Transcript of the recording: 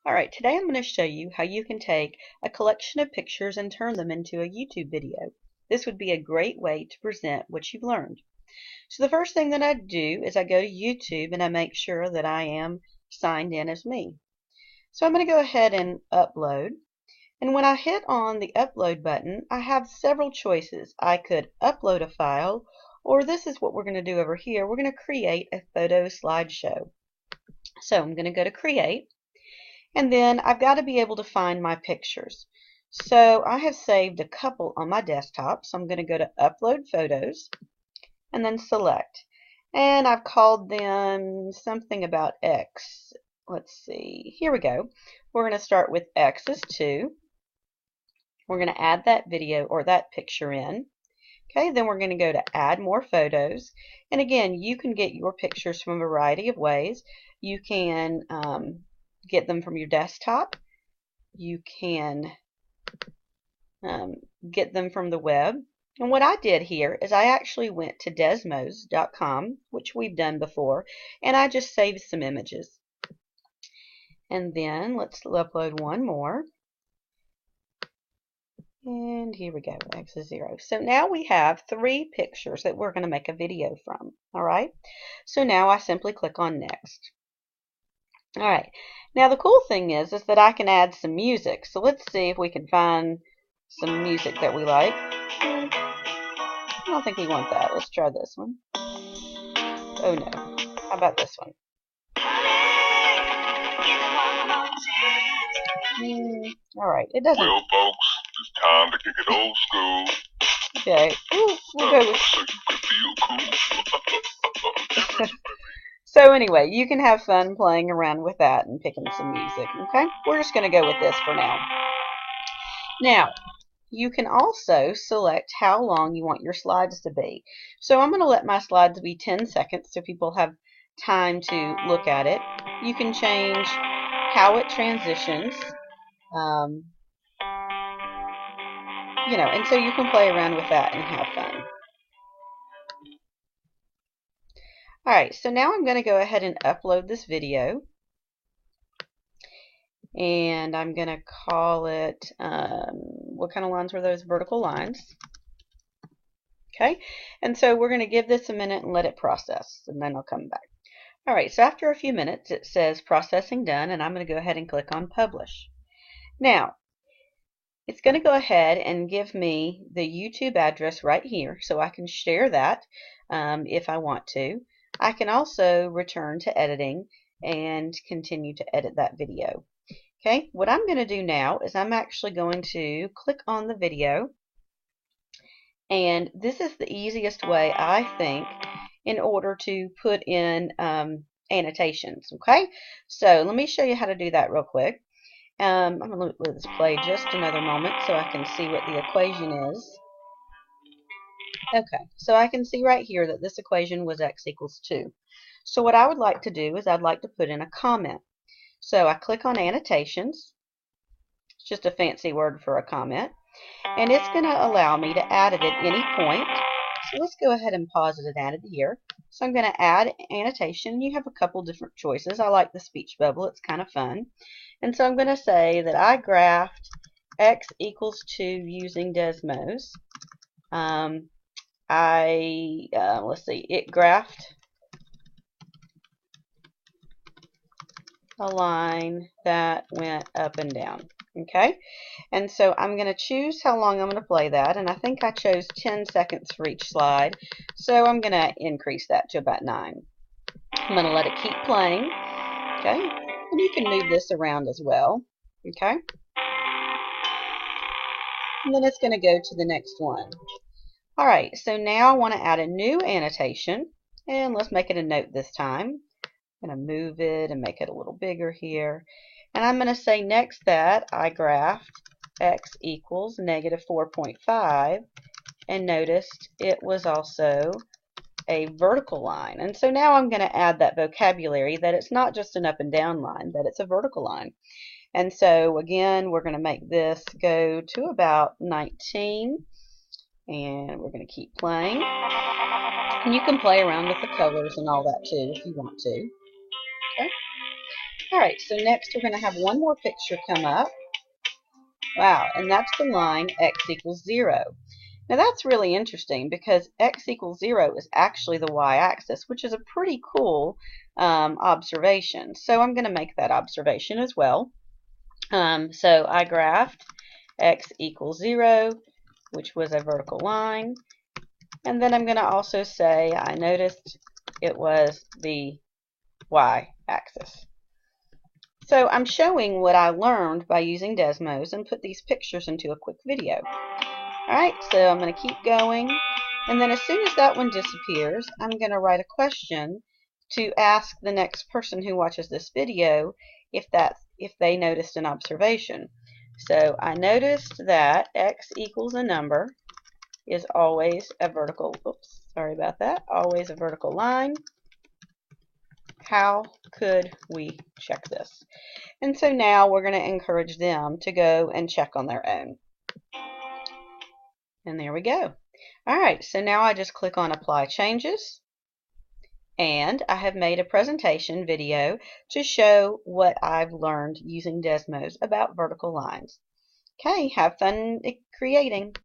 Alright, today I'm going to show you how you can take a collection of pictures and turn them into a YouTube video. This would be a great way to present what you've learned. So the first thing that I do is I go to YouTube and I make sure that I am signed in as me. So I'm going to go ahead and upload. And when I hit on the upload button, I have several choices. I could upload a file, or this is what we're going to do over here. We're going to create a photo slideshow. So I'm going to go to create. And then I've got to be able to find my pictures. So I have saved a couple on my desktop. So I'm going to go to Upload Photos and then select. And I've called them something about X. Let's see. Here we go. We're going to start with X is 2. We're going to add that video or that picture in. Okay, then we're going to go to Add More Photos. And again, you can get your pictures from a variety of ways. You can get them from your desktop. You can get them from the web. And what I did here is I actually went to Desmos.com, which we've done before, and I just saved some images. And then let's upload one more. And here we go, X is 0. So now we have 3 pictures that we're going to make a video from. Alright, so now I simply click on Next. Alright, now the cool thing is that I can add some music. So let's see if we can find some music that we like. I don't think we want that. Let's try this one. Oh no. How about this one? Alright, it doesn't. Well, folks, it's time to kick it old school. Okay, we'll go with. So you can feel cool. So anyway, you can have fun playing around with that and picking some music, okay? We're just going to go with this for now. Now, you can also select how long you want your slides to be. So I'm going to let my slides be 10 seconds so people have time to look at it. You can change how it transitions, and so you can play around with that and have fun. Alright, so now I'm going to go ahead and upload this video. And I'm going to call it, what kind of lines were those? Vertical lines. Okay, and so we're going to give this a minute and let it process, and then I'll come back. Alright, so after a few minutes it says processing done, and I'm going to go ahead and click on publish. Now, it's going to go ahead and give me the YouTube address right here, so I can share that if I want to. I can also return to editing and continue to edit that video. Okay, what I'm going to do now is I'm actually going to click on the video, and this is the easiest way, I think, in order to put in annotations. Okay, so let me show you how to do that real quick. I'm going to let this play just another moment so I can see what the equation is. Okay, so I can see right here that this equation was x equals 2. So what I would like to do is I'd like to put in a comment. So I click on annotations. It's just a fancy word for a comment. And it's going to allow me to add it at any point. So let's go ahead and pause it and add it here. So I'm going to add annotation. You have a couple different choices. I like the speech bubble. It's kind of fun. And so I'm going to say that I graphed x equals 2 using Desmos. Let's see, it graphed a line that went up and down. Okay, and so I'm going to choose how long I'm going to play that, and I think I chose 10 seconds for each slide, so I'm going to increase that to about 9. I'm going to let it keep playing. Okay, and you can move this around as well. Okay, and then it's going to go to the next one. Alright, so now I want to add a new annotation, and let's make it a note this time. I'm going to move it and make it a little bigger here. And I'm going to say next that I graphed x equals negative 4.5, and noticed it was also a vertical line. And so now I'm going to add that vocabulary that it's not just an up and down line, that it's a vertical line. And so again, we're going to make this go to about 19. And we're going to keep playing. And you can play around with the colors and all that too if you want to. Okay. Alright, so next we're going to have one more picture come up. Wow, and that's the line x equals 0. Now that's really interesting because x equals 0 is actually the y-axis, which is a pretty cool observation. So I'm going to make that observation as well. So I graphed x equals 0, which was a vertical line. And then I'm going to also say I noticed it was the y-axis. So I'm showing what I learned by using Desmos and put these pictures into a quick video. Alright, so I'm going to keep going, and then as soon as that one disappears, I'm going to write a question to ask the next person who watches this video if they noticed an observation. So I noticed that x equals a number is always a vertical, always a vertical line. How could we check this? And so now we're going to encourage them to go and check on their own. And there we go. Alright, so now I just click on Apply Changes, and I have made a presentation video to show what I've learned using Desmos about vertical lines. Okay, have fun creating.